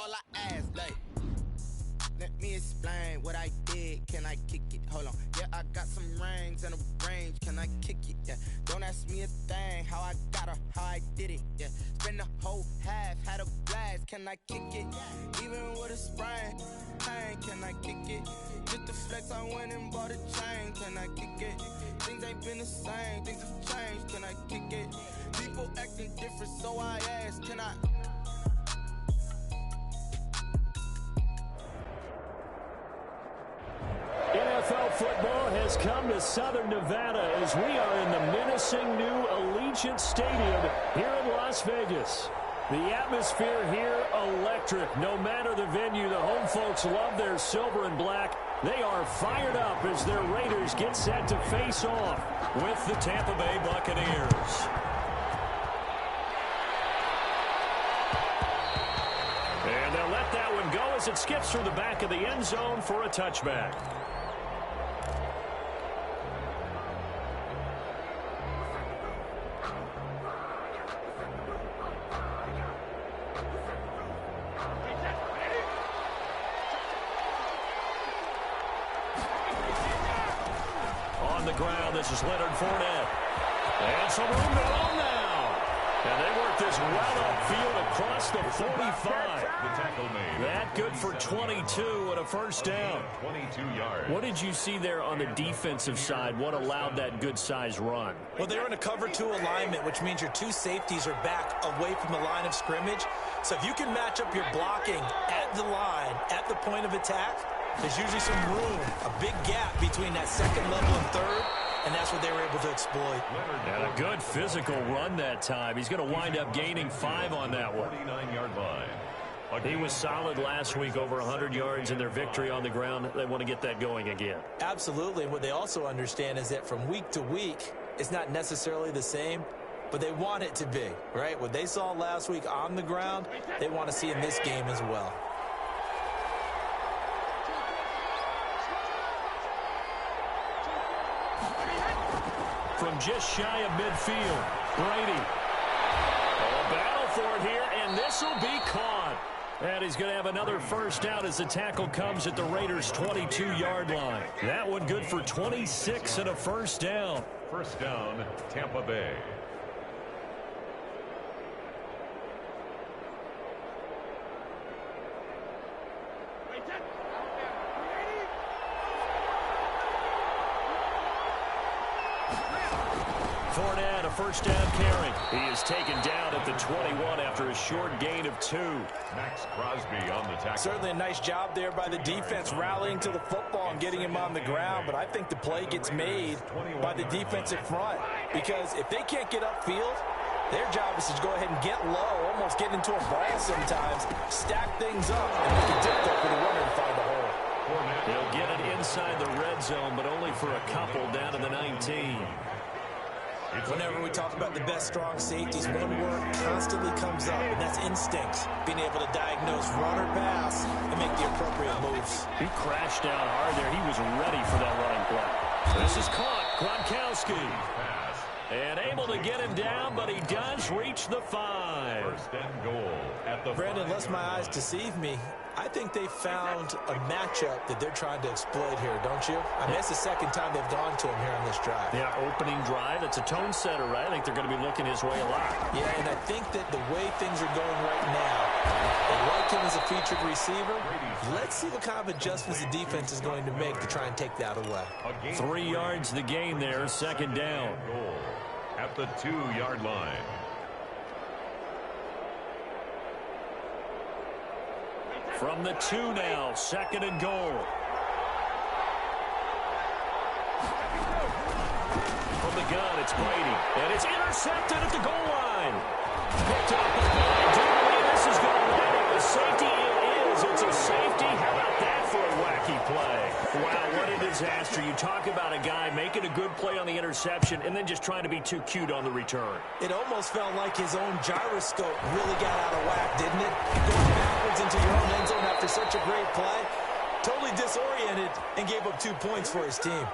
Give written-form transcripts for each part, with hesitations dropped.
all I ask, like. Let me explain what I did. Can I kick it? Hold on. Yeah, I got some rings and a range. Can I kick it? Yeah. Don't ask me a thing. How I got her, how I did it. Yeah. Spend the whole half, had a blast. Can I kick it? Even with a sprain, pain. Can I kick it? Just the flex, I went and bought a chain. Can I kick it? Things ain't been the same. Things have changed. Can I kick it? People acting different, so I ask. Can I? NFL football has come to Southern Nevada as we are in the menacing new Allegiant Stadium here in Las Vegas. The atmosphere here, electric. No matter the venue, the home folks love their silver and black. They are fired up as their Raiders get set to face off with the Tampa Bay Buccaneers. And they'll let that one go as it skips through the back of the end zone for a touchback. This is Leonard Fournette. And some room to roll now. And they work this well upfield across the 45. The tackle made. That good for 22 and a first down. 22 yards. What did you see there on the defensive side? What allowed that good size run? Well, they were in a cover 2 alignment, which means your 2 safeties are back away from the line of scrimmage. So if you can match up your blocking at the line, at the point of attack, there's usually some room, a big gap between that second level and third. And that's what they were able to exploit. And a good physical run that time. He's going to wind up gaining 5 on that one. 49-yard line. He was solid last week, over 100 yards in their victory on the ground. They want to get that going again. Absolutely. And what they also understand is that from week to week, it's not necessarily the same, but they want it to be, right? What they saw last week on the ground, they want to see in this game as well. From just shy of midfield, Brady. A battle for it here, and this will be caught. And he's going to have another first down as the tackle comes at the Raiders' 22-yard line. That one good for 26 and a first down. First down, Tampa Bay. Fournette, a first down carry. He is taken down at the 21 after a short gain of 2. Max Crosby on the tackle. Certainly a nice job there by the defense rallying to the football and getting him on the ground, but I think the play gets made by the defensive front because if they can't get upfield, their job is to go ahead and get low, almost get into a ball sometimes, stack things up, and make it difficult for the runner to find a hole. He'll get it inside the red zone, but only for a couple down to the 19. Whenever we talk about the best strong safeties, one word constantly comes up, and that's instinct. Being able to diagnose run or pass and make the appropriate moves. He crashed down hard there. He was ready for that running play. This is caught. Gronkowski. And able to get him down, but he does reach the 5. First and goal at the Brandon, lest my eyes deceive me, I think they found a matchup that they're trying to exploit here, don't you? I mean, it's the second time they've gone to him here on this drive. Yeah, opening drive. It's a tone setter, right? I think they're going to be looking his way a lot. Yeah, and I think that the way things are going right now, they like him as a featured receiver. Let's see what kind of adjustments the defense is going to make to try and take that away. 3 yards the gain there, second down. Goal at the 2-yard line. From the 2 now, second and goal. From the gun, it's Brady. And it's intercepted at the goal line. Picked up by Drew. This is going to win it. The safety it is. It's a safety. How about that for a wacky play? Wow, what a disaster. You talk about a guy making a good play on the interception and then just trying to be too cute on the return. It almost felt like his own gyroscope really got out of whack, didn't it? Going backwards into your own end zone after such a great play. Totally disoriented and gave up 2 points for his team.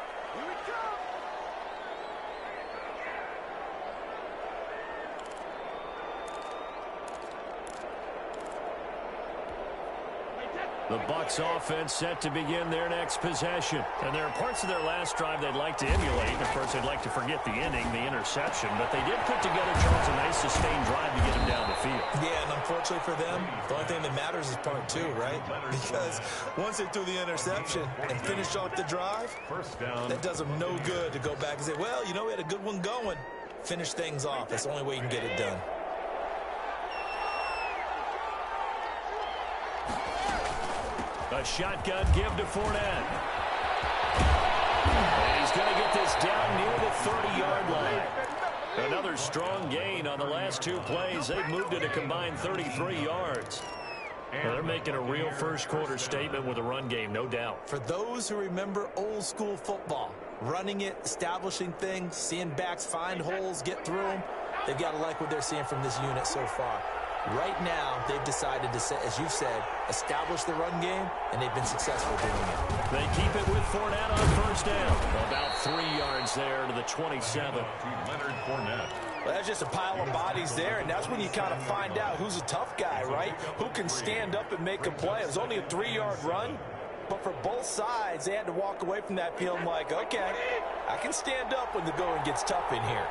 The Bucs offense set to begin their next possession. And there are parts of their last drive they'd like to emulate. Of course, they'd like to forget the inning, the interception. But they did put together, Charles, a nice sustained drive to get him down the field. Yeah, and unfortunately for them, the only thing that matters is part two, right? Because once they threw the interception and finished off the drive, First down. that does them no good to go back and say, well, you know, we had a good one going. Finish things off. That's the only way you can get it done. A shotgun give to Fournette. And he's going to get this down near the 30-yard line. Another strong gain on the last two plays. They've moved it a combined 33 yards. Well, they're making a real first-quarter statement with a run game, no doubt. For those who remember old-school football, running it, establishing things, seeing backs find holes, get through them, they've got to like what they're seeing from this unit so far. Right now, they've decided to, as you've said, establish the run game, and they've been successful doing it. They keep it with Fournette on first down. About 3 yards there to the 27. Leonard Fournette. Well, that's just a pile of bodies there, and that's when you kind of find out who's a tough guy, right? Who can stand up and make a play. It was only a 3-yard run, but for both sides, they had to walk away from that feeling like, okay, I can stand up when the going gets tough in here.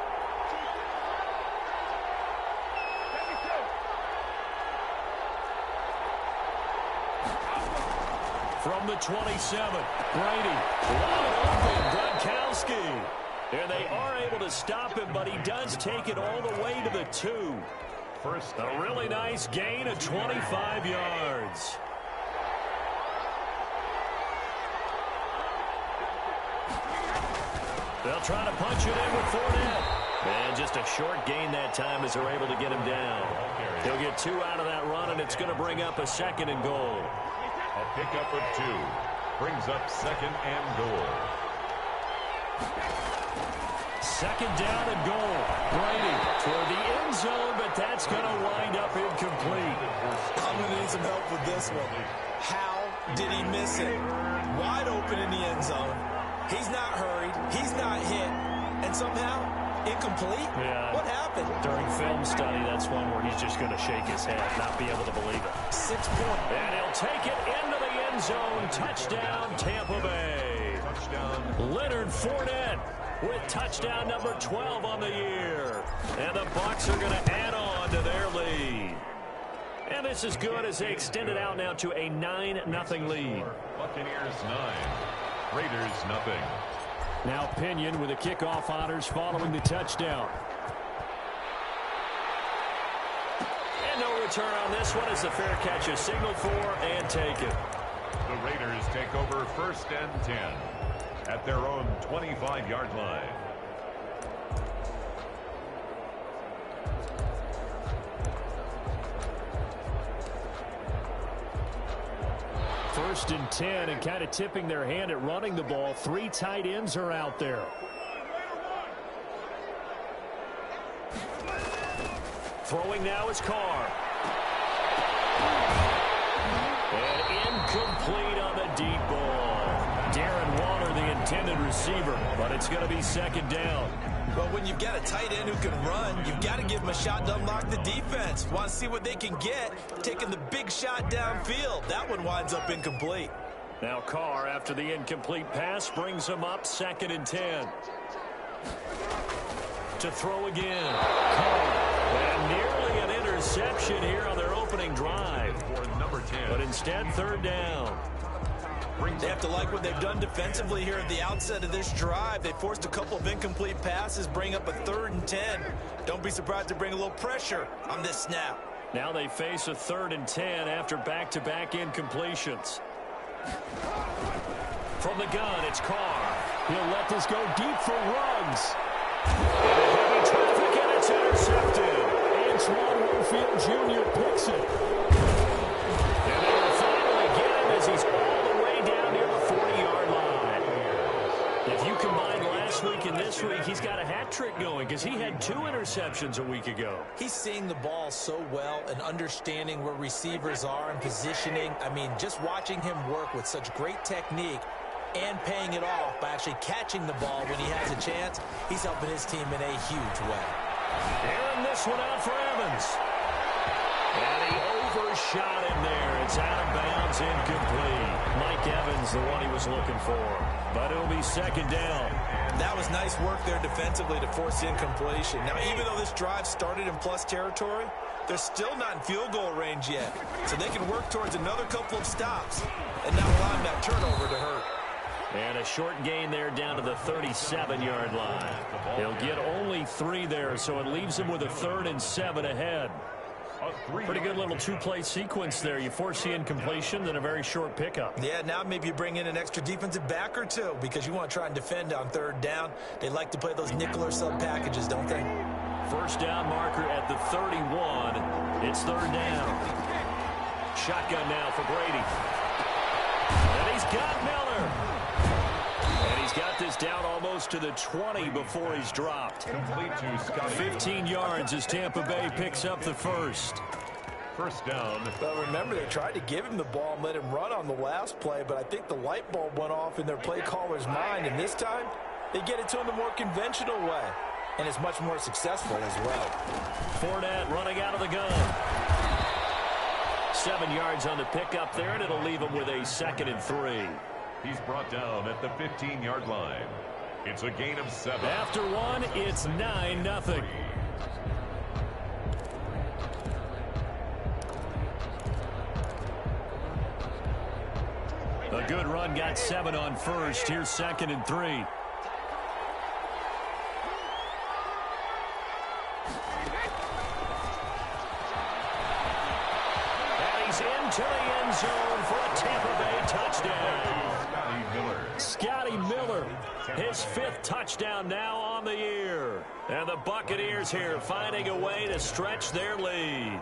From the 27, Brady, wide open, Gronkowski. And they are able to stop him, but he does take it all the way to the 2. First, a really nice gain of 25 yards. They'll try to punch it in with Fournette. And just a short gain that time as they're able to get him down. He'll get 2 out of that run, and it's going to bring up a 2nd and goal. a pickup of 2. Brings up 2nd and goal. 2nd down and goal. Brady toward the end zone, but that's going to wind up incomplete. I'm going to need some help with this one. How did he miss it? Wide open in the end zone. He's not hurried. He's not hit. And somehow, incomplete? Yeah. What happened? During film study, that's one where he's just going to shake his head, not be able to believe it. 6 points. And he'll take it into the end zone. Touchdown, Tampa Bay. Touchdown. Leonard Fournette with touchdown number 12 on the year. And the Bucs are going to add on to their lead. And this is good as they extend it out now to a 9-0 lead. Buccaneers 9. Raiders 0. Now Pinion with the kickoff honors following the touchdown. And no return on this one as the fair catch is signaled for and taken. The Raiders take over 1st and 10 at their own 25-yard line. First and 10, and kind of tipping their hand at running the ball. 3 tight ends are out there. Throwing now is Carr. And incomplete on the deep ball. Darren Waller, the intended receiver, but it's going to be 2nd down. Well, when you've got a tight end who can run, you've got to give him a shot to unlock the defense. Want to see what they can get, taking the big shot downfield. That one winds up incomplete. Now Carr, after the incomplete pass, brings him up 2nd and 10. To throw again. Carr. And nearly an interception here on their opening drive. For number 10. But instead, 3rd down. They have to like what they've done defensively here at the outset of this drive. They forced a couple of incomplete passes, bring up a 3rd and 10. Don't be surprised to bring a little pressure on this snap. Now they face a 3rd and 10 after back-to-back incompletions. From the gun, it's Carr. He'll let this go deep for Ruggs. Heavy traffic, and it's intercepted. Antoine Winfield Jr. picks it. And they will finally get him as he's all the way down near the 40-yard line. If you combine last week and this week, he's got a hat trick going because he had 2 interceptions a week ago. He's seeing the ball so well and understanding where receivers are and positioning. I mean, just watching him work with such great technique and paying it off by actually catching the ball when he has a chance, he's helping his team in a huge way. Airing this one out for Evans. And he overshot him there. It's out of bounds is incomplete. Mike Evans, the one he was looking for. But it'll be second down. That was nice work there defensively to force the incompletion. Now, even though this drive started in plus territory, they're still not in field goal range yet. So they can work towards another couple of stops and not allowing that turnover to hurt. And a short gain there down to the 37-yard line. He'll get only 3 there, so it leaves him with a 3rd and 7 ahead. Pretty good little two-play sequence there. You force the incompletion, then a very short pickup. Yeah, now maybe you bring in an extra defensive back or two because you want to try and defend on 3rd down. They like to play those nickel or sub packages, don't they? First down marker at the 31. It's 3rd down. Shotgun now for Brady. And he's got Miller. And he's got this down almost to the 20 before he's dropped. 15 yards as Tampa Bay picks up the first. First down. But remember, they tried to give him the ball and let him run on the last play, but I think the light bulb went off in their play caller's mind, and this time they get it to him the more conventional way, and it's much more successful as well. Fournette running out of the gun. 7 yards on the pickup there, and it'll leave him with a 2nd and 3. He's brought down at the 15-yard line. It's a gain of 7. After one, it's 9-0. A good run, got 7 on first. Here's 2nd and 3. And he's into the end zone for a Tampa Bay touchdown. Scotty Miller, his 5th touchdown now on the year. And the Buccaneers here finding a way to stretch their lead.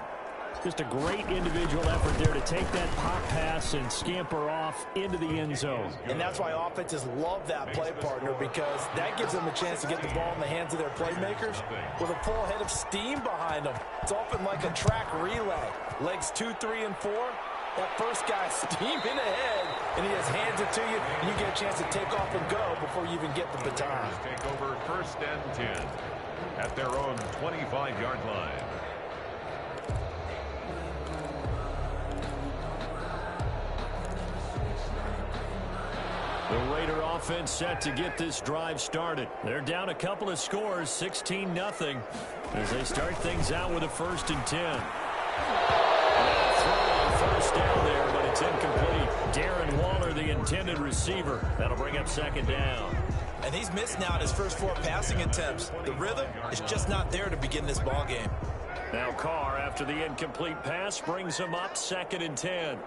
Just a great individual effort there to take that pop pass and scamper off into the end zone. And that's why offenses love that play partner, because that gives them a chance to get the ball in the hands of their playmakers with a full head of steam behind them. It's often like a track relay. Legs 2, 3, and 4. That first guy steaming ahead, and he just hands it to you, and you get a chance to take off and go before you even get the baton. Take over 1st and 10 at their own 25-yard line. The Raider offense set to get this drive started. They're down a couple of scores, 16-0, as they start things out with a 1st and 10. First down there, but it's incomplete. Darren Waller, the intended receiver. That'll bring up 2nd down. And he's missed now in his first 4 passing attempts. The rhythm is just not there to begin this ball game. Now Carr, after the incomplete pass, brings him up 2nd and 10.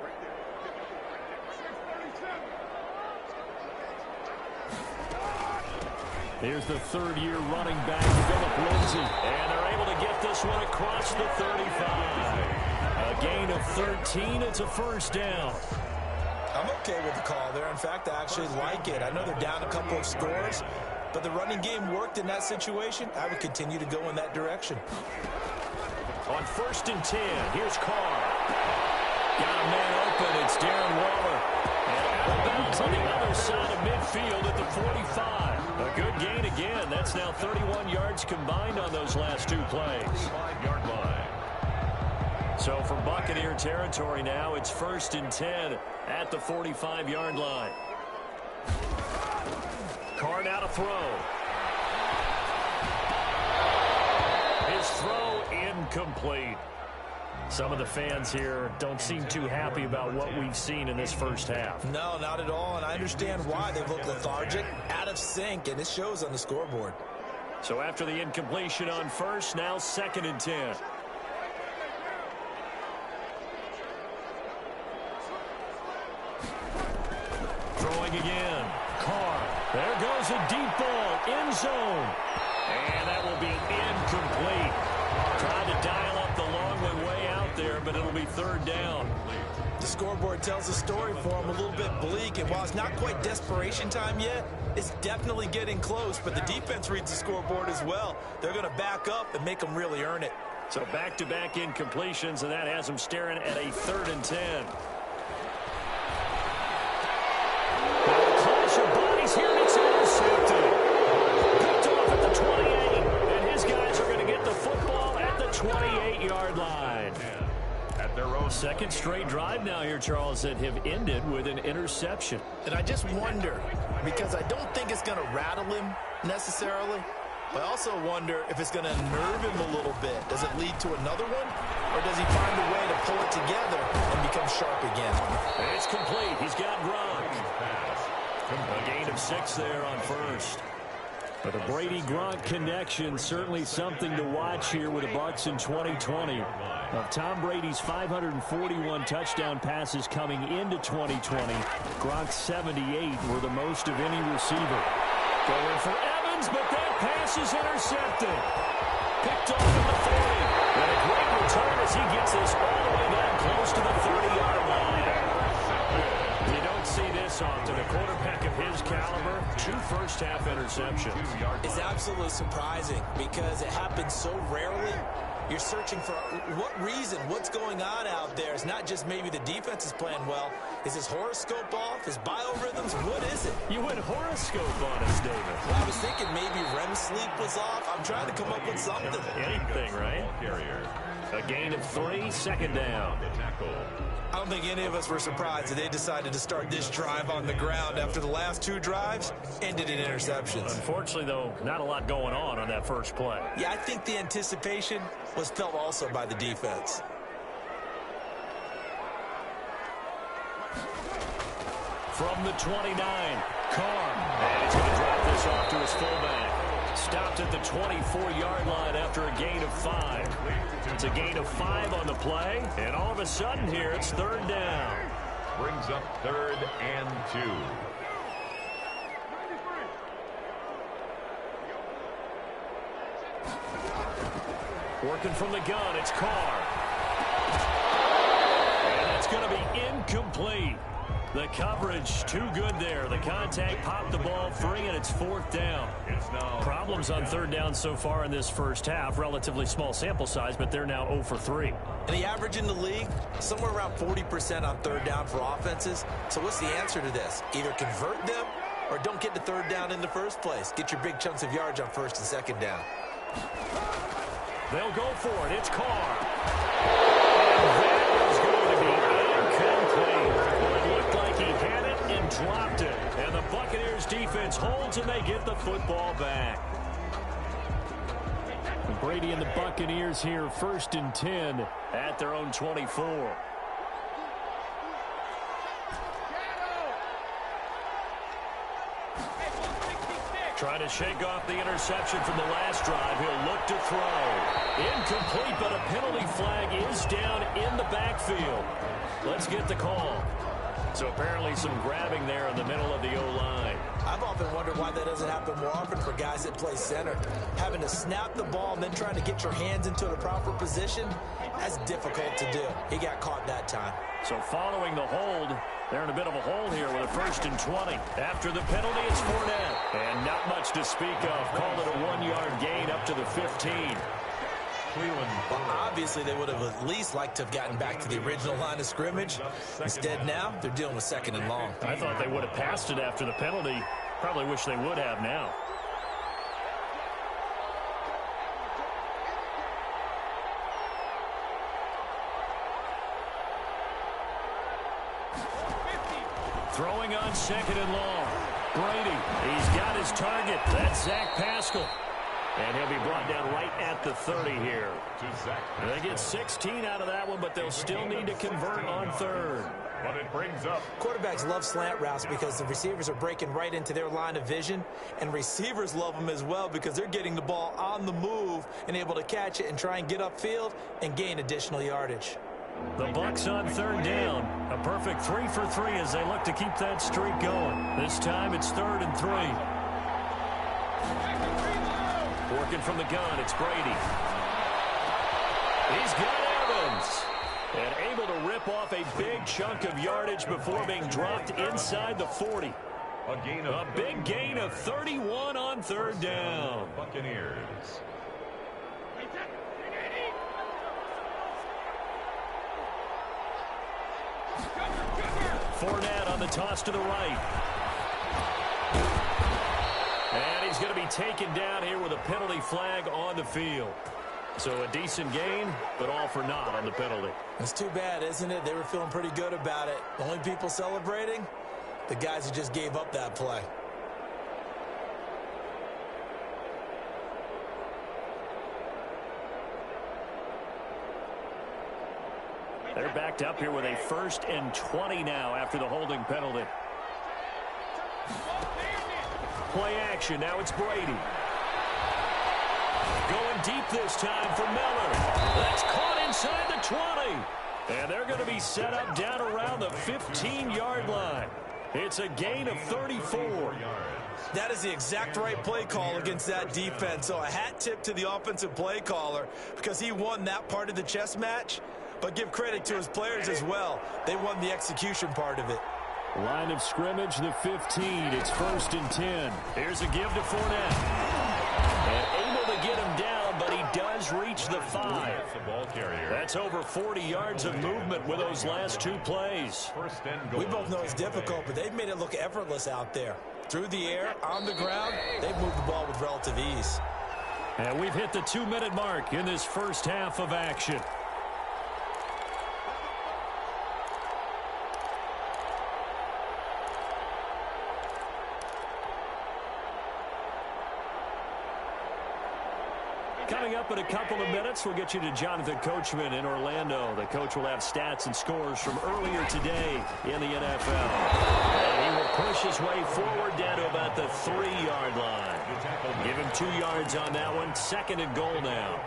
Here's the 3rd-year running back, Phillip Lindsay. And they're able to get this one across the 35. A gain of 13. It's a 1st down. I'm okay with the call there. In fact, I actually like it. I know they're down a couple of scores, but the running game worked in that situation. I would continue to go in that direction. On 1st and 10, here's Carr. Got a man open. It's Darren Waller. And out of bounds on the other side of midfield at the 45. A good gain again. That's now 31 yards combined on those last 2 plays. 5-yard line. So from Buccaneer territory now, it's 1st and 10 at the 45-yard line. Carr now to throw. His throw incomplete. Some of the fans here don't seem too happy about what we've seen in this first half. No, not at all, and I understand why. They look lethargic, out of sync, and it shows on the scoreboard. So after the incompletion on first, now 2nd and 10. Throwing again. Carr. There goes a deep ball. End zone. And that will be incomplete. Trying to dial up the long way out there, but it'll be 3rd down. The scoreboard tells a story for him, a little bit bleak, and while it's not quite desperation time yet, it's definitely getting close, but the defense reads the scoreboard as well. They're going to back up and make them really earn it. So back-to-back incompletions, and that has them staring at a 3rd and 10. Clash of bodies here, and it's intercepted. Picked off at the 28, and his guys are going to get the football at the 28-yard line. At their own Second straight drive now here, Charles, that have ended with an interception. And I just wonder, because I don't think it's going to rattle him necessarily, but I also wonder if it's going to nerve him a little bit. Does it lead to another one? Or does he find a way to pull it together and become sharp again? It's complete. He's got Gronk. A gain of 6 there on first. But the Brady-Gronk connection, certainly something to watch here with the Bucs in 2020. Of Tom Brady's 541 touchdown passes coming into 2020, Gronk's 78 were the most of any receiver. Going for Evans, but that pass is intercepted. Picked off at the 40. And a great return as he gets this all the way down close to the 30-yard line. You don't see this often. A quarterback of his caliber, 2 first-half interceptions. It's absolutely surprising because it happens so rarely. You're searching for what reason, what's going on out there. It's not just maybe the defense is playing well. Is his horoscope off? His biorhythms? What is it? You went horoscope on us, David. Well, I was thinking maybe REM sleep was off. I'm trying to come up with something. Anything, right? A gain of 3, second down. I don't think any of us were surprised that they decided to start this drive on the ground after the last 2 drives ended in interceptions. Unfortunately, though, not a lot going on that first play. Yeah, I think the anticipation was felt also by the defense. From the 29, Carr. And he's going to drop this off to his fullback. Stopped at the 24-yard line after a gain of 5. It's a gain of 5 on the play, and all of a sudden here it's 3rd down. Brings up 3rd and 2. Working from the gun, it's Carr. And that's going to be incomplete. The coverage too good there. The contact popped the ball free, and it's 4th down. Problems on 3rd down so far in this first half. Relatively small sample size, but they're now 0 for 3. And the average in the league, somewhere around 40% on 3rd down for offenses. So what's the answer to this? Either convert them or don't get to 3rd down in the first place. Get your big chunks of yards on 1st and 2nd down. They'll go for it. It's Carr. And that is going to be incomplete. It looked like he had it and dropped it. And the Buccaneers defense holds, and they get the football back. Brady and the Buccaneers here, 1st and 10 at their own 24. Trying to shake off the interception from the last drive. He'll look to throw. Incomplete, but a penalty flag is down in the backfield. Let's get the call. So apparently some grabbing there in the middle of the O-line. I've often wondered why that doesn't happen more often for guys that play center. Having to snap the ball and then trying to get your hands into the proper position, that's difficult to do. He got caught that time. So following the hold, they're in a bit of a hole here with a 1st and 20. After the penalty, it's Fournette. And not much to speak of. Called it a 1-yard gain up to the 15. Well, obviously, they would have at least liked to have gotten back to the original line of scrimmage. Instead, now, they're dealing with 2nd and long. I thought they would have passed it after the penalty. Probably wish they would have now. Throwing on 2nd and long. Brady, he's got his target. That's Zach Pascal. And he'll be brought down right at the 30 here. They get 16 out of that one, but they'll still need to convert on 3rd. But it brings up. Quarterbacks love slant routes because the receivers are breaking right into their line of vision. And receivers love them as well because they're getting the ball on the move and able to catch it and try and get upfield and gain additional yardage. The Bucs on 3rd down. A perfect 3 for 3 as they look to keep that streak going. This time it's 3rd and 3. Working from the gun, it's Brady. He's got Evans. And able to rip off a big chunk of yardage before being dropped inside the 40. A big gain of 31 on 3rd down. Buccaneers. Fournette on the toss to the right. And he's going to be taken down here with a penalty flag on the field. So a decent gain, but all for naught on the penalty. It's too bad, isn't it? They were feeling pretty good about it. The only people celebrating, the guys who just gave up that play. They're backed up here with a 1st and 20 now after the holding penalty. Play action. Now it's Brady. Going deep this time for Miller. That's caught inside the 20. And they're going to be set up down around the 15-yard line. It's a gain of 34. That is the exact right play call against that defense. So a hat tip to the offensive play caller because he won that part of the chess match. But give credit to his players as well. They won the execution part of it. Line of scrimmage, the 15. It's 1st and 10. Here's a give to Fournette. And able to get him down, but he does reach the 5. That's over 40 yards of movement with those last 2 plays. We both know it's difficult, but they've made it look effortless out there. Through the air, on the ground, they've moved the ball with relative ease. And we've hit the 2-minute mark in this first half of action. Coming up in a couple of minutes, we'll get you to Jonathan Coachman in Orlando. The coach will have stats and scores from earlier today in the NFL. And he will push his way forward down to about the 3-yard line. Give him 2 yards on that one. 2nd and goal now.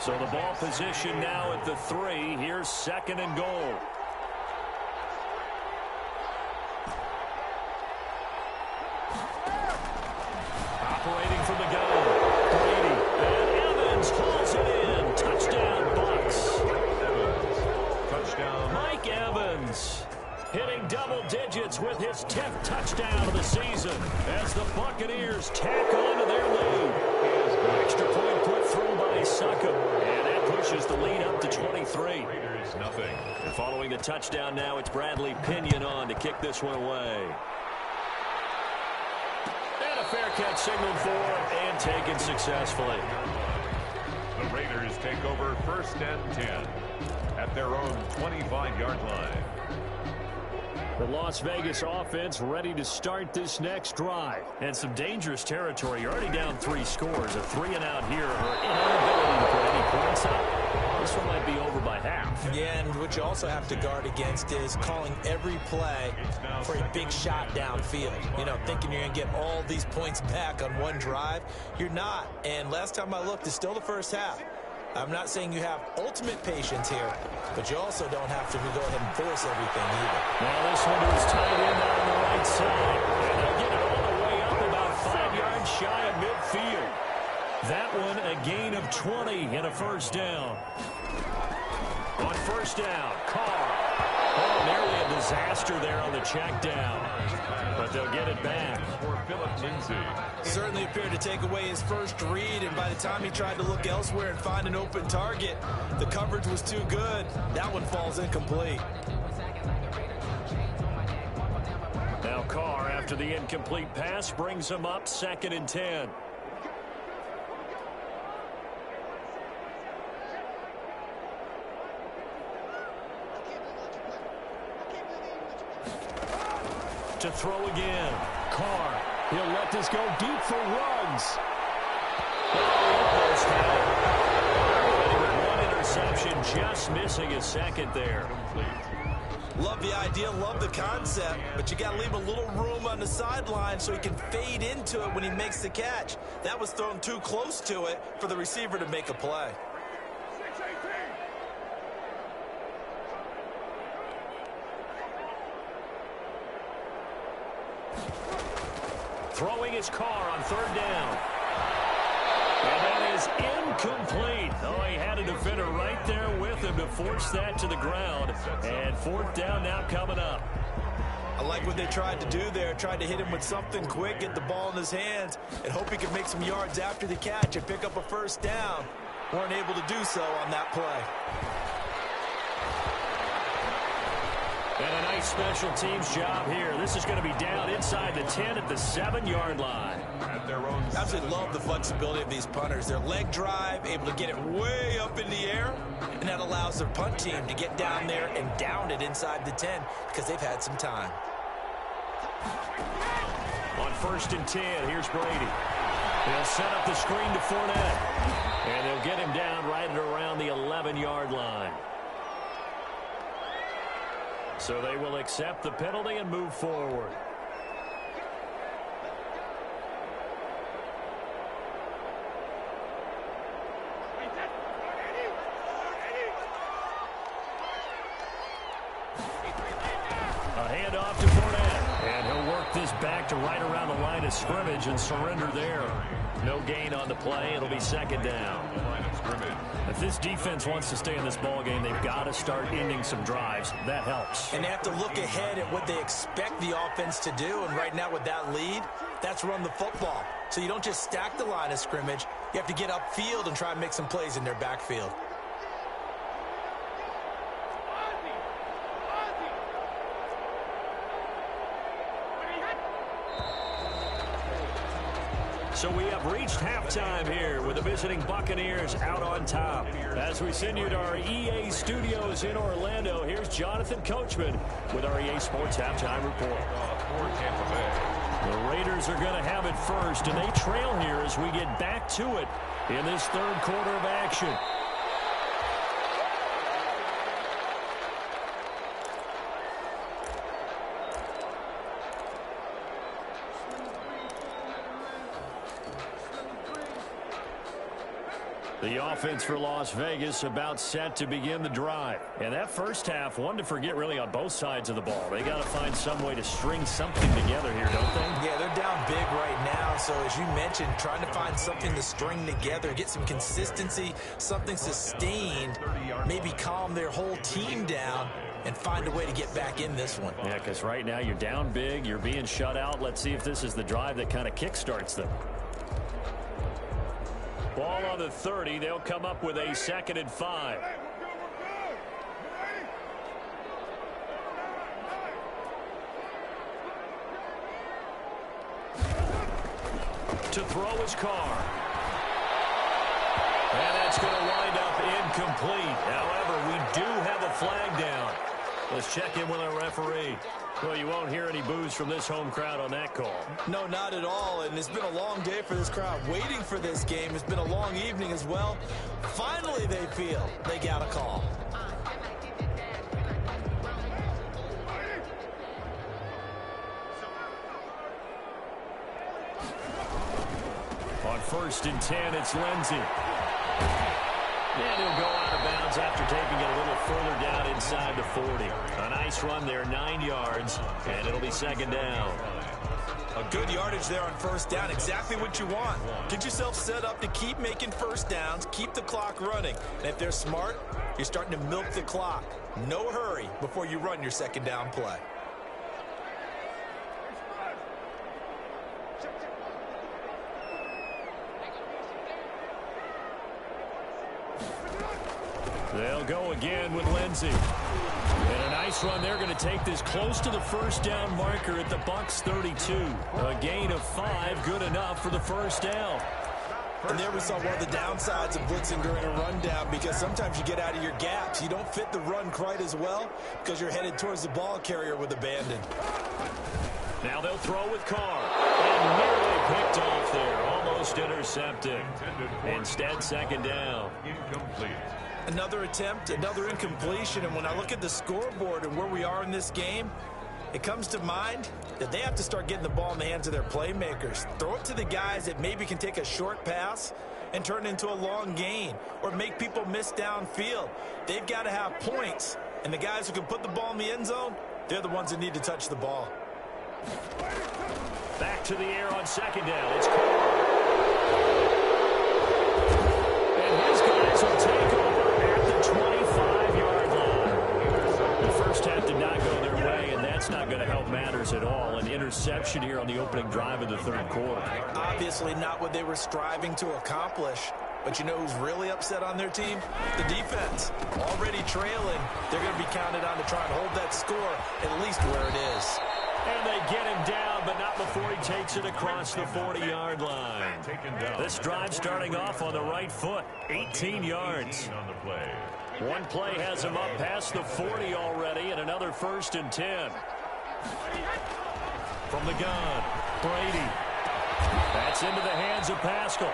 So the ball position now at the 3. Here's 2nd and goal. Operating from the gun. Brady. Hauls it in. Touchdown, Bucs. Touchdown. Mike Evans hitting double digits with his 10th touchdown of the season as the Buccaneers tack on to their lead. Extra point put through by Succop, and that pushes the lead up to 23. Raiders nothing. And following the touchdown now, it's Bradley Pinion on to kick this one away. And a fair catch signaled for and taken successfully. The Raiders take over 1st and 10 at their own 25-yard line. The Las Vegas offense ready to start this next drive. And some dangerous territory. You're already down 3 scores. A 3-and-out here. Her inability to put any points up. This one might be over by half. Yeah, and what you also have to guard against is calling every play for a big shot downfield. You know, thinking you're going to get all these points back on one drive. You're not. And last time I looked, it's still the first half. I'm not saying you have ultimate patience here, but you also don't have to go ahead and force everything either. Now this one is tight end on the right side. And they'll get it all the way up about 5 yards shy of midfield. That one a gain of 20 and a 1st down. On 1st down, Carr. Oh, nearly a disaster there on the check down. But they'll get it back. For Phillip Lindsay. Certainly appeared to take away his first read, and by the time he tried to look elsewhere and find an open target, the coverage was too good. That one falls incomplete. Now Carr, after the incomplete pass, brings him up 2nd and 10. To throw again. Carr. He'll let this go deep for Ruggs. With one interception, just missing his 2nd there. Love the idea, love the concept, but you got to leave a little room on the sideline so he can fade into it when he makes the catch. That was thrown too close to it for the receiver to make a play. Throwing his Carr on 3rd down. And that is incomplete. Oh, he had a defender right there with him to force that to the ground. And 4th down now coming up. I like what they tried to do there. Tried to hit him with something quick, get the ball in his hands, and hope he could make some yards after the catch and pick up a 1st down. Weren't able to do so on that play. And a nice special teams job here. This is going to be down inside the 10 at the 7-yard line. At their own I absolutely love the flexibility of these punters. Their leg drive, able to get it way up in the air, and that allows their punt team to get down there and down it inside the 10 because they've had some time. On 1st and 10, here's Brady. They'll set up the screen to Fournette, and they'll get him down right at around the 11-yard line. So they will accept the penalty and move forward. A handoff to Fournette, and he'll work this back to right around the line of scrimmage and surrender there. No gain on the play. It'll be 2nd down. If this defense wants to stay in this ball game, they've got to start ending some drives. That helps. And they have to look ahead at what they expect the offense to do. And right now with that lead, that's run the football. So you don't just stack the line of scrimmage. You have to get upfield and try and make some plays in their backfield. So we have reached halftime here with the visiting Buccaneers out on top. As we send you to our EA studios in Orlando, here's Jonathan Coachman with our EA Sports Halftime Report. The Raiders are going to have it first, and they trail here as we get back to it in this 3rd quarter of action. The offense for Las Vegas about set to begin the drive. And that first half, one to forget really on both sides of the ball. They got to find some way to string something together here, don't they? Yeah, they're down big right now. So as you mentioned, trying to find something to string together, get some consistency, something sustained, maybe calm their whole team down and find a way to get back in this one. Yeah, because right now you're down big, you're being shut out. Let's see if this is the drive that kind of kickstarts them. Ball on the 30. They'll come up with a 2nd and 5. To throw his Carr. And that's going to wind up incomplete. However, we do have a flag down. Let's check in with our referee. Well, you won't hear any boos from this home crowd on that call. No, not at all. And it's been a long day for this crowd waiting for this game. It's been a long evening as well. Finally, they feel they got a call. On 1st and 10, it's Lindsey. And he'll go out of bounds after taking it a little further down inside the 40. A nice run there, 9 yards, and it'll be 2nd down. A good yardage there on 1st down, exactly what you want. Get yourself set up to keep making 1st downs, keep the clock running. And if they're smart, you're starting to milk the clock. No hurry before you run your 2nd down play. They'll go again with Lindsey. And a nice run. They're going to take this close to the 1st down marker at the Bucs 32. A gain of 5, good enough for the 1st down. And there we saw one of the downsides of blitzing during a rundown, because sometimes you get out of your gaps. You don't fit the run quite as well because you're headed towards the ball carrier with abandon. Now they'll throw with Carr. And nearly picked off there. Almost intercepted. Instead, 2nd down. Incomplete. Another attempt, another incompletion. And when I look at the scoreboard and where we are in this game, it comes to mind that they have to start getting the ball in the hands of their playmakers. Throw it to the guys that maybe can take a short pass and turn it into a long gain, or make people miss downfield. They've got to have points. And the guys who can put the ball in the end zone, they're the ones that need to touch the ball. Back to the air on 2nd down. It's Carr. And his guys will take over at the 25-yard line. The first half did not go their way, and that's not going to help matters at all. An interception here on the opening drive of the 3rd quarter. Obviously not what they were striving to accomplish. But you know who's really upset on their team? The defense. Already trailing, they're going to be counted on to try and hold that score at least where it is. And they get him down, but not before he takes it across the 40-yard line. This drive starting off on the right foot, 18 yards. One play has him up past the 40 already, and another 1st and 10. From the gun, Brady. That's into the hands of Pascal.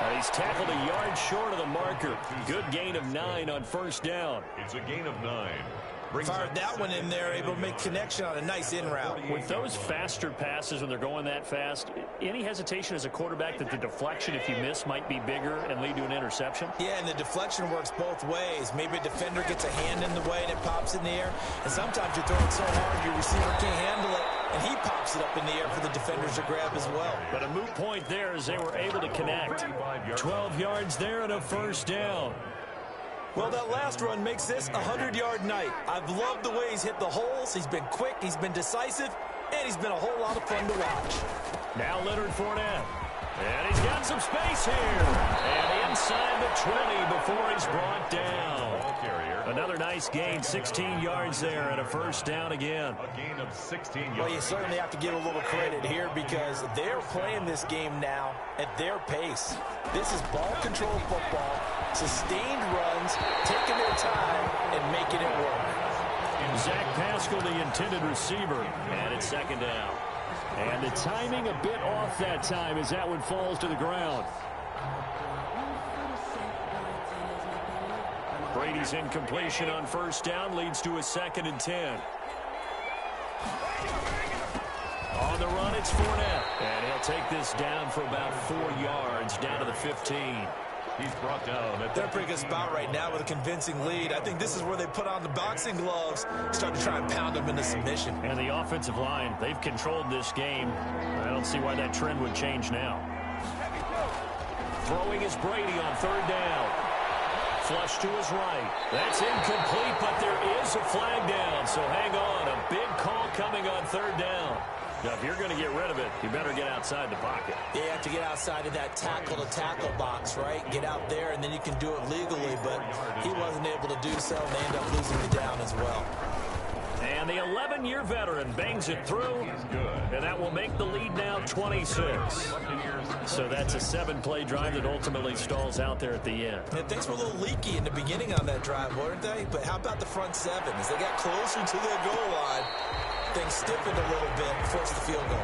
And he's tackled a yard short of the marker. Good gain of 9 on 1st down. It's a gain of 9. Fired that one in there, able to make connection on a nice in route. With those faster passes when they're going that fast, any hesitation as a quarterback that the deflection, if you miss, might be bigger and lead to an interception? Yeah, and the deflection works both ways. Maybe a defender gets a hand in the way and it pops in the air. And sometimes you're throwing so hard your receiver can't handle it, and he pops it up in the air for the defenders to grab as well. But a moot point there as they were able to connect. 12 yards there and a 1st down. Well, that last run makes this a 100-yard night. I've loved the way he's hit the holes. He's been quick, he's been decisive, and he's been a whole lot of fun to watch. Now Leonard Fournette. And he's got some space here. And inside the 20 before he's brought down. Another nice gain, 16 yards there and a 1st down again. A gain of 16 yards. Well, you certainly have to give a little credit here because they're playing this game now at their pace. This is ball control football, sustained runs, taking their time, and making it work. Zach Pascal, the intended receiver, and it's 2nd down. And the timing a bit off that time as that one falls to the ground. Brady's incompletion on 1st down leads to a 2nd and 10. On the run, it's Fournette. And he'll take this down for about 4 yards, down to the 15. He's brought down. They're in a pretty good spot right now with a convincing lead. I think this is where they put on the boxing gloves, start to try and pound them into submission. And the offensive line, they've controlled this game. I don't see why that trend would change now. Throwing is Brady on 3rd down. Flush to his right. That's incomplete, but there is a flag down, so hang on. A big call coming on 3rd down. Now, if you're going to get rid of it, you better get outside the pocket. You have to get outside of that tackle-to-tackle box, right? Get out there, and then you can do it legally, but he wasn't able to do so, and they end up losing the down as well. And the 11-year veteran bangs it through, and that will make the lead now 26. So that's a 7-play drive that ultimately stalls out there at the end. And things were a little leaky in the beginning on that drive, weren't they? But how about the front 7? As they got closer to their goal line, things stiffened a little bit and forced the field goal.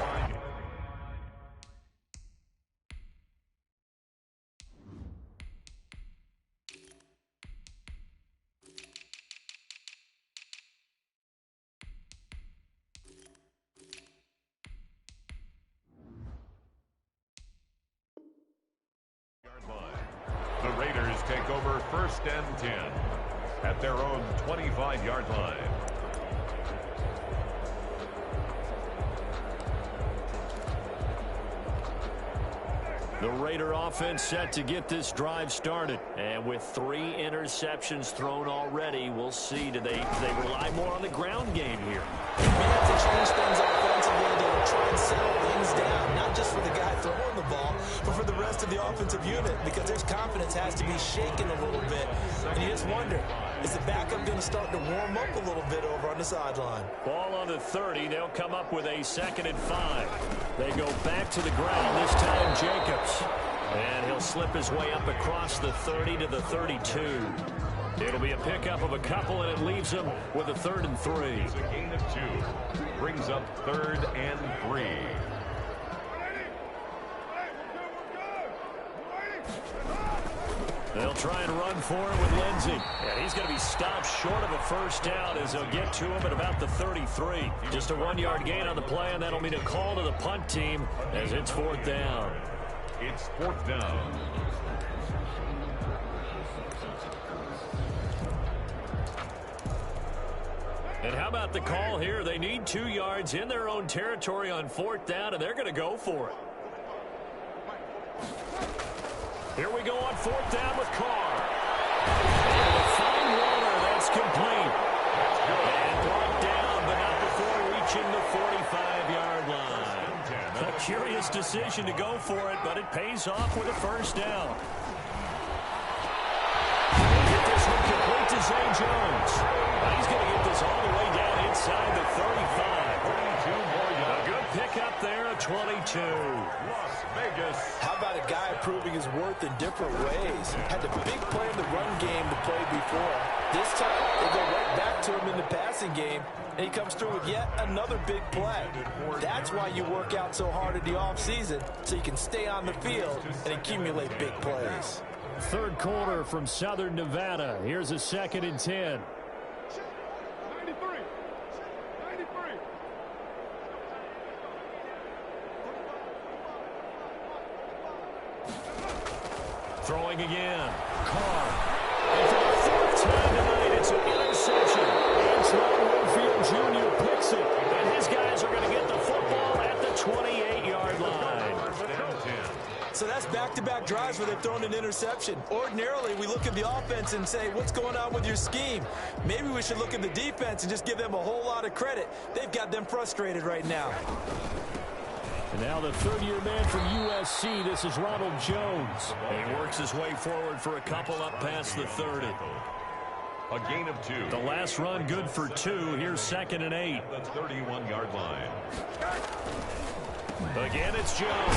The Raiders take over 1st and 10 at their own 25-yard line. The Raider offense set to get this drive started. And with 3 interceptions thrown already, we'll see. Do they rely more on the ground game here? They have to change things offensively to try and settle things down, not just for the guy throwing the ball, but for the rest of the offensive unit, because their confidence has to be shaken a little bit. And you just wonder, is the backup going to start to warm up a little bit over on the sideline? Ball on the 30. They'll come up with a 2nd and 5. They go back to the ground, this time Jacobs. And he'll slip his way up across the 30 to the 32. It'll be a pickup of a couple, and it leaves him with a 3rd and 3. It's a gain of 2. Brings up 3rd and 3. They'll try and run for it with Lindsey. And he's going to be stopped short of a 1st down as they'll get to him at about the 33. Just a 1-yard gain on the play, and that'll mean a call to the punt team as it's 4th down. It's 4th down. And how about the call here? They need 2 yards in their own territory on 4th down, and they're going to go for it. Here we go on 4th down with Carr. And a fine runner, that's complete. And brought down, but not before reaching the 45-yard line. A curious decision to go for it, but it pays off with a 1st down. to Zay Jones. He's going to get this all the way down inside the 35. 32 more yards. A good pickup there, a 22. Las Vegas. How about a guy proving his worth in different ways? Had the big play in the run game to play before. This time, they go right back to him in the passing game, and he comes through with yet another big play. That's why you work out so hard in the offseason, so you can stay on the field and accumulate big plays. Third quarter from Southern Nevada. Here's a 2nd and 10. Throwing again. Carr. And for the 4th time tonight, it's an interception. Antoine Winfield Jr. picks it. And his guys are going to get the football at the 28-yard line. So that's back-to-back drives where they've thrown an interception. Ordinarily, we look at the offense and say, what's going on with your scheme? Maybe we should look at the defense and just give them a whole lot of credit. They've got them frustrated right now. And now the third-year man from USC, this is Ronald Jones. And he works his way forward for a couple up past the 30. A gain of 2. The last run good for 2. Here's 2nd and 8. The 31-yard line. Again, it's Jones.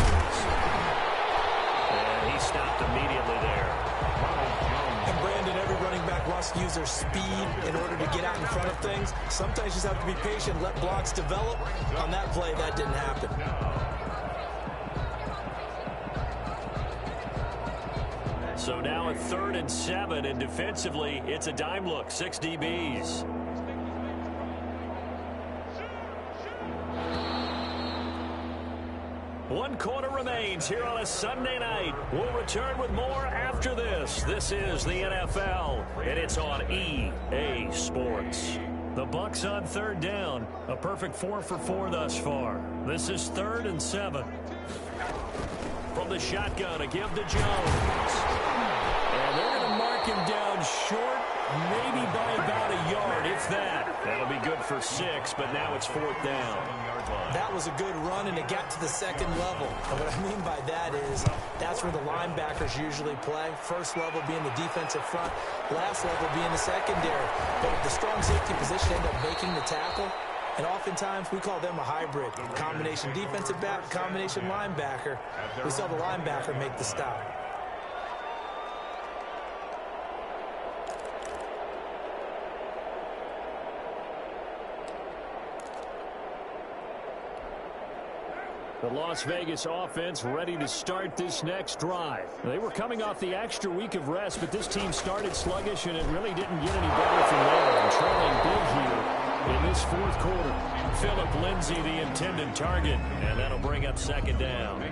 And he stopped immediately there. And Brandon, every running back wants to use their speed in order to get out in front of things. Sometimes you just have to be patient, let blocks develop. On that play, that didn't happen. So now a 3rd and 7, and defensively, it's a dime look, 6 DBs. One quarter remains here on a Sunday night. We'll return with more after this. This is the NFL, and it's on EA Sports. The Bucs on 3rd down. A perfect 4 for 4 thus far. This is 3rd and 7. From the shotgun, a give to Jones. And they're going to mark him down short, maybe by about a yard, if that. That'll be good for 6, but now it's 4th down. That was a good run, and it got to the 2nd level. And what I mean by that is that's where the linebackers usually play. First level being the defensive front, last level being the secondary. But if the strong safety position end up making the tackle, and oftentimes we call them a hybrid. Combination defensive back, combination linebacker. We saw the linebacker make the stop. The Las Vegas offense ready to start this next drive. They were coming off the extra week of rest, but this team started sluggish, and it really didn't get any better from there. And trailing big here in this 4th quarter. Phillip Lindsay, the intended target, and that'll bring up 2nd down.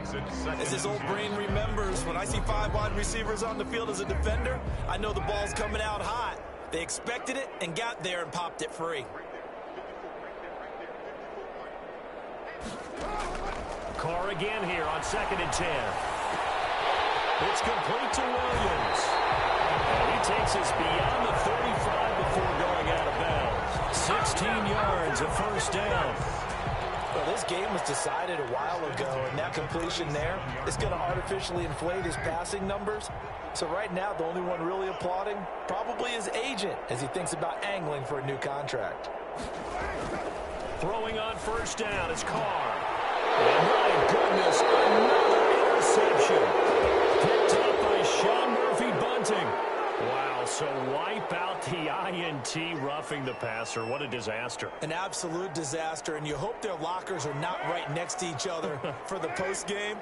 As his old brain remembers, when I see 5 wide receivers on the field as a defender, I know the ball's coming out hot. They expected it and got there and popped it free. Carr again here on 2nd and 10. It's complete to Williams. And he takes us beyond the 35 before going out of bounds. 16 yards, a 1st down. Well, this game was decided a while ago, and that completion there is going to artificially inflate his passing numbers. So right now, the only one really applauding probably his agent as he thinks about angling for a new contract. Throwing on 1st down is Carr. And my goodness, another interception. Picked up by Sean Murphy-Bunting. Wow, so wipe out the INT, roughing the passer. What a disaster. An absolute disaster, and you hope their lockers are not right next to each other for the postgame.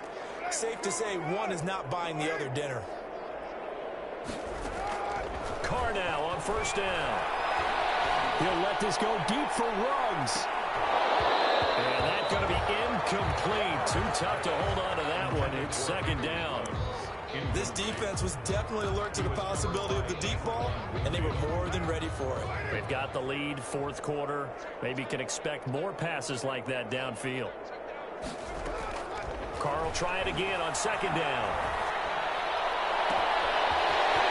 Safe to say one is not buying the other dinner. Carr now on 1st down. He'll let this go deep for Ruggs. And that's going to be incomplete. Too tough to hold on to that one. It's 2nd down. This defense was definitely alert to the possibility of the deep ball, and they were more than ready for it. They've got the lead, 4th quarter. Maybe can expect more passes like that downfield. Carr will try it again on 2nd down.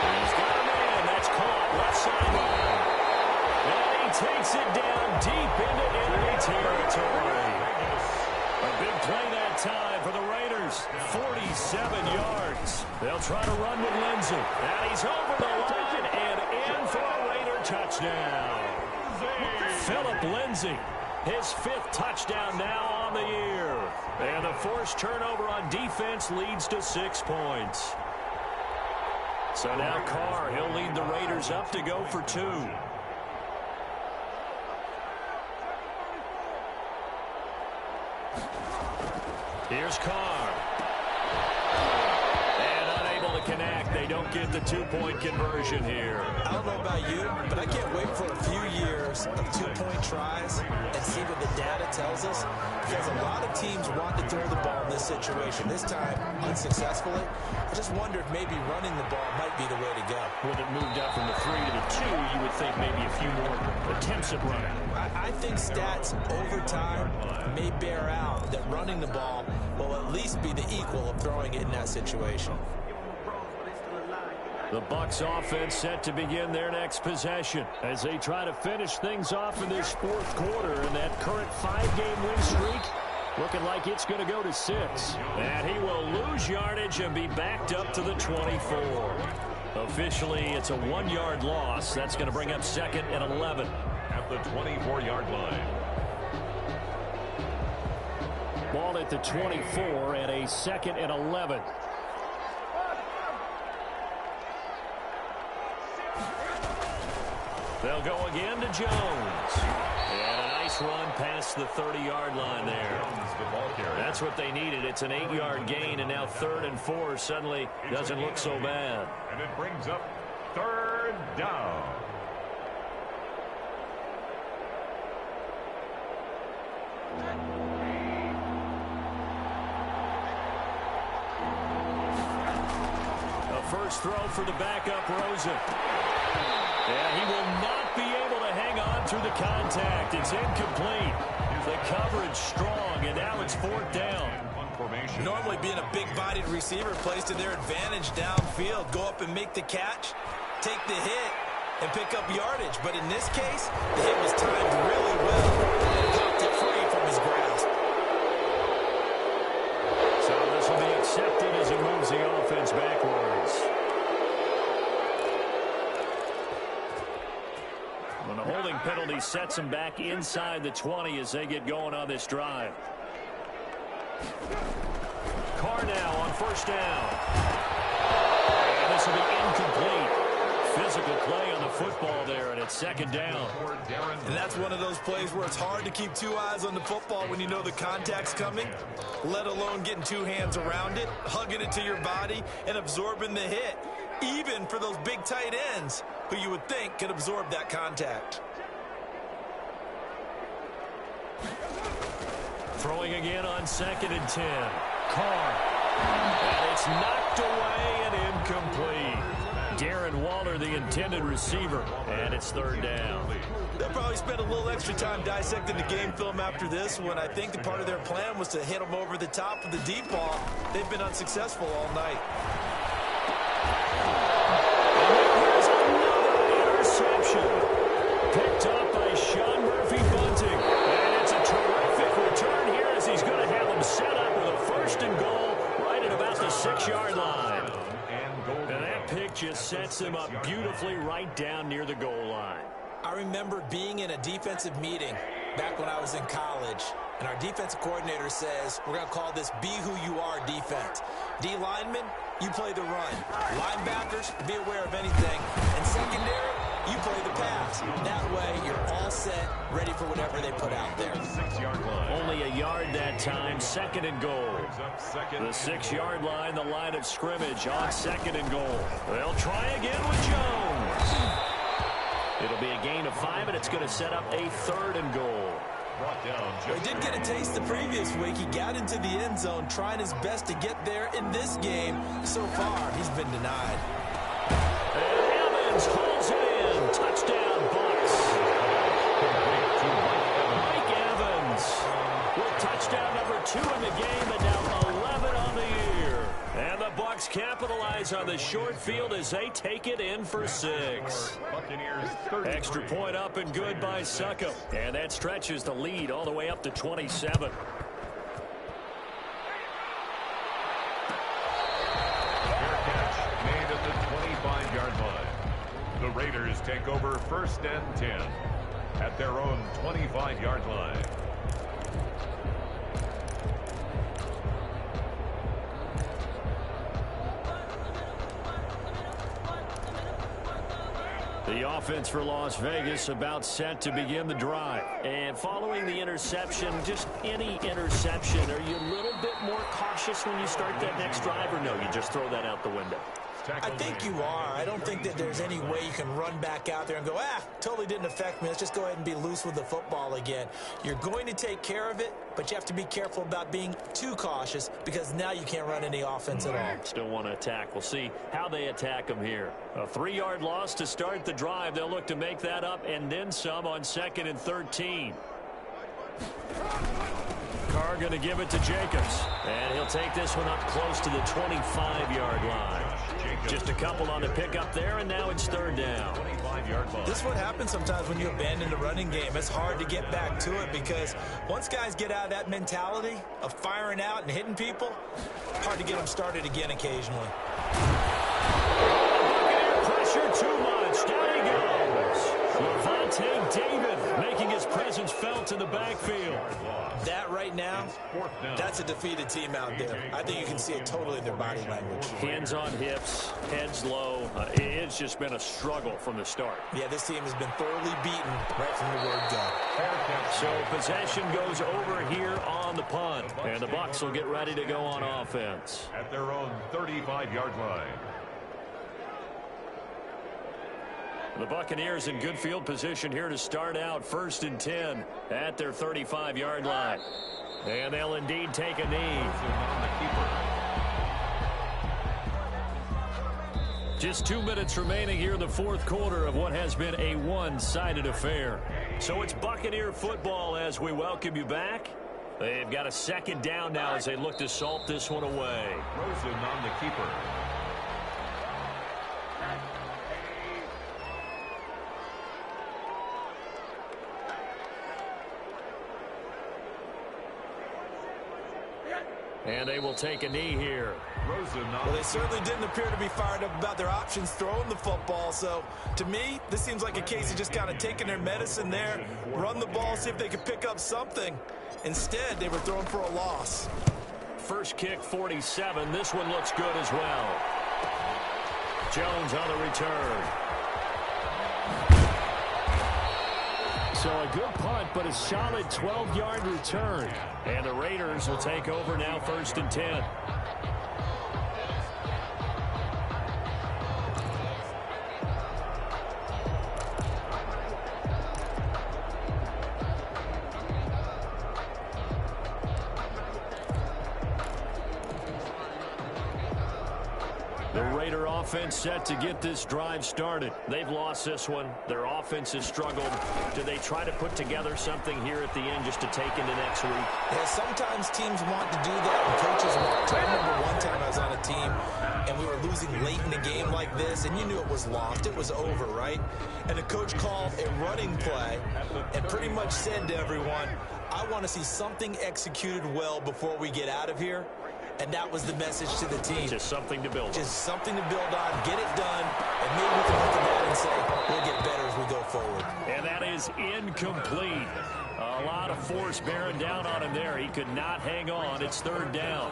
He's got a man. That's caught left sideline. And he takes it down deep into enemy territory. A big play that time for the Raiders. 47 yards. They'll try to run with Lindsay. And he's over the line and in for a Raider touchdown. Phillip Lindsay, his 5th touchdown now on the year. And the forced turnover on defense leads to 6 points. So now Carr, he'll lead the Raiders up to go for 2. Here's Carr. And unable to connect. They don't get the 2-point conversion here. I don't know about you, but I can't wait for a few years of 2-point tries and see what the data tells us. Because a lot of teams want to throw the ball in this situation. This time, unsuccessfully. I just wonder if maybe running the ball might be the way to go. With it moved up from the 3 to the 2, you would think maybe a few more attempts at running. I think stats over time may bear out that running the ball will at least be the equal of throwing it in that situation. The Bucs offense set to begin their next possession as they try to finish things off in this 4th quarter. And that current 5-game win streak looking like it's going to go to 6. And he will lose yardage and be backed up to the 24. Officially, it's a 1-yard loss. That's going to bring up 2nd and 11. At the 24-yard line. Ball at the 24 and a 2nd and 11. They'll go again to Jones. And a nice run past the 30-yard line there. That's what they needed. It's an 8-yard gain, and now 3rd and 4 suddenly doesn't look so bad. And it brings up 3rd down. A first throw for the backup, Rosen. Yeah, he will not be able to hang on through the contact. It's incomplete. The coverage strong, and now it's 4th down. Normally being a big-bodied receiver plays to their advantage downfield. Go up and make the catch, take the hit, and pick up yardage. But in this case, the hit was timed really well and popped it free from his grasp. So this will be accepted as he moves the offense backwards. When the holding penalty sets him back inside the 20 as they get going on this drive. Carr now on 1st down. And this will be incomplete. Physical play on the football there, and it's 2nd down. And that's one of those plays where it's hard to keep 2 eyes on the football when you know the contact's coming, let alone getting 2 hands around it, hugging it to your body, and absorbing the hit, even for those big tight ends who you would think could absorb that contact. Throwing again on 2nd and 10. Carr. And it's knocked away and incomplete. Darren Waller, the intended receiver, and it's 3rd down. They'll probably spend a little extra time dissecting the game film after this one. I think the part of their plan was to hit them over the top of the deep ball. They've been unsuccessful all night. Here's another interception. Picked up by Sean Murphy-Bunting. And it's a terrific return here as he's going to have them set up with a 1st and goal right at about the 6-yard line. And that pick just sets him up beautifully right down near the goal line. I remember being in a defensive meeting back when I was in college, and our defensive coordinator says, we're going to call this Be Who You Are defense. D linemen, you play the run. Linebackers, be aware of anything. And secondary, you play the pass. That way, you're all set, ready for whatever they put out there. Only a yard that time, 2nd and goal. The 6-yard line, the line of scrimmage on 2nd and goal. They'll try again with Jones. It'll be a gain of 5, and it's going to set up a 3rd and goal. He did get a taste the previous week. He got into the end zone, trying his best to get there in this game. So far, he's been denied. And Evans hauls it in. Touchdown, Bucs. Mike Evans with touchdown number 2 in the game, and now 11 on the year. And the Bucs capitalize on the short field as they take it in for 6. Extra point up and good by Succop. And that stretches the lead all the way up to 27. Fair catch made at the 25-yard line. The Raiders take over 1st and 10 at their own 25-yard line. The offense for Las Vegas about set to begin the drive. And following the interception, just any interception, are you a little bit more cautious when you start that next drive, or no, you just throw that out the window? I think you are. I don't think that there's any way you can run back out there and go, totally didn't affect me. Let's just go ahead and be loose with the football again. You're going to take care of it, but you have to be careful about being too cautious because now you can't run any offense at all. Still want to attack. We'll see how they attack them here. A 3-yard loss to start the drive. They'll look to make that up and then some on 2nd and 13. Carr going to give it to Jacobs. And he'll take this one up close to the 25-yard line. Just a couple on the pickup there, and now it's 3rd down. This is what happens sometimes when you abandon the running game. It's hard to get back to it because once guys get out of that mentality of firing out and hitting people, hard to get them started again occasionally. Pressure too much. Down he goes. Levante David making his presence felt in the backfield. That right now, that's a defeated team out there. I think you can see it totally in their body language. Hands on hips, heads low. It's just been a struggle from the start. Yeah, this team has been thoroughly beaten right from the word go. So possession goes over here on the punt. And the Bucs will get ready to go on offense. At their own 35-yard line. The Buccaneers in good field position here to start out 1st and 10 at their 35-yard line. And they'll indeed take a knee. Just 2 minutes remaining here in the 4th quarter of what has been a one-sided affair. So it's Buccaneer football as we welcome you back. They've got a 2nd down now as they look to salt this one away. Rosen on the keeper. And they will take a knee here. Well, they certainly didn't appear to be fired up about their options throwing the football. So, to me, this seems like a case of just kind of taking their medicine there, run the ball, see if they could pick up something. Instead, they were throwing for a loss. First kick, 47. This one looks good as well. Jones on the return. So a good punt, but a solid 12-yard return. And the Raiders will take over now 1st and 10. The Raider offense set to get this drive started. They've lost this one. Their offense has struggled. Do they try to put together something here at the end just to take into next week? Yeah, sometimes teams want to do that, and coaches want to. I remember one time I was on a team, and we were losing late in the game like this, and you knew it was lost. It was over, right? And the coach called a running play and pretty much said to everyone, I want to see something executed well before we get out of here. And that was the message to the team. Just something to build on. Just something to build on, get it done, and maybe we can look at that and say, we'll get better as we go forward. And that is incomplete. A lot of force bearing down on him there. He could not hang on. It's 3rd down.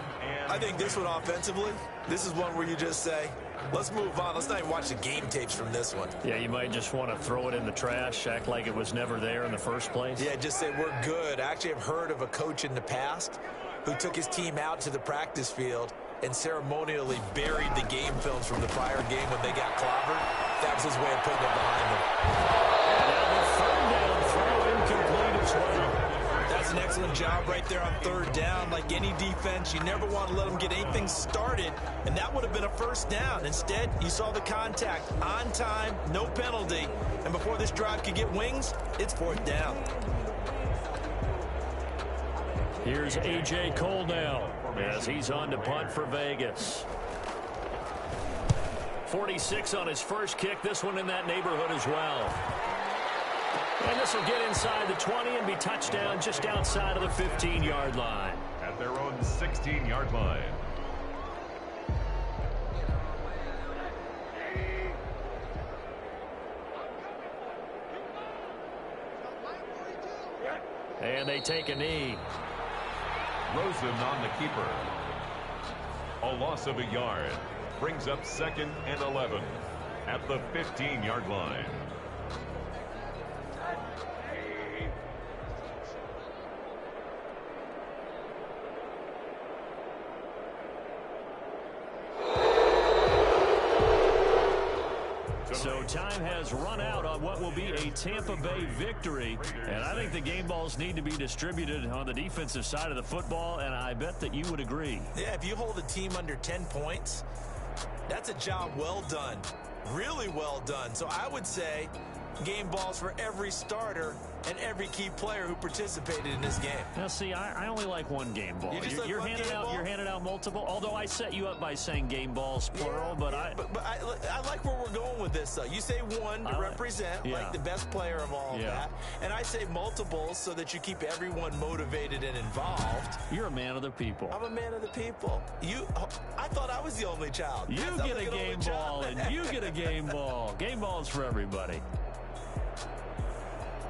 I think this one offensively, this is one where you just say, let's move on. Let's not even watch the game tapes from this one. Yeah, you might just want to throw it in the trash, act like it was never there in the first place. Yeah, just say we're good. I actually have heard of a coach in the past who took his team out to the practice field and ceremonially buried the game films from the prior game when they got clobbered. That was his way of putting it behind them. And the 3rd down throw incomplete as well. That's an excellent job right there on 3rd down. Like any defense, you never want to let them get anything started, and that would have been a 1st down. Instead, you saw the contact on time, no penalty, and before this drive could get wings, it's 4th down. Here's A.J. Cole now as he's on to punt for Vegas. 46 on his first kick. This one in that neighborhood as well. And this will get inside the 20 and be touchdown just outside of the 15-yard line. At their own 16-yard line. And they take a knee. Rosen on the keeper. A loss of a yard. Brings up 2nd and 11 at the 15-yard line. So time has run out on what will be a Tampa Bay victory. And I think the game balls need to be distributed on the defensive side of the football, and I bet that you would agree. Yeah, if you hold a team under 10 points, that's a job well done. Really well done. So I would say game balls for every starter and every key player who participated in this game. Now, see, I only like one game ball. You're handing out multiple. Although I set you up by saying game balls plural, but I like where we're going with this. Though you say one to represent like the best player of all of that, and I say multiples so that you keep everyone motivated and involved. You're a man of the people. I'm a man of the people. I thought I was the only child. You get a game ball, and you get a game ball. Game balls for everybody.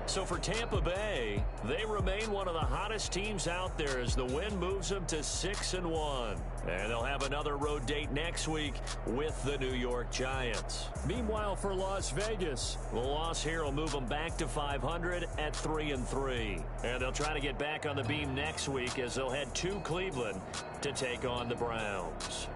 So for Tampa Bay, they remain one of the hottest teams out there as the win moves them to 6-1. And they'll have another road date next week with the New York Giants. Meanwhile, for Las Vegas, the loss here will move them back to 500 at 3-3. And they'll try to get back on the beam next week as they'll head to Cleveland to take on the Browns.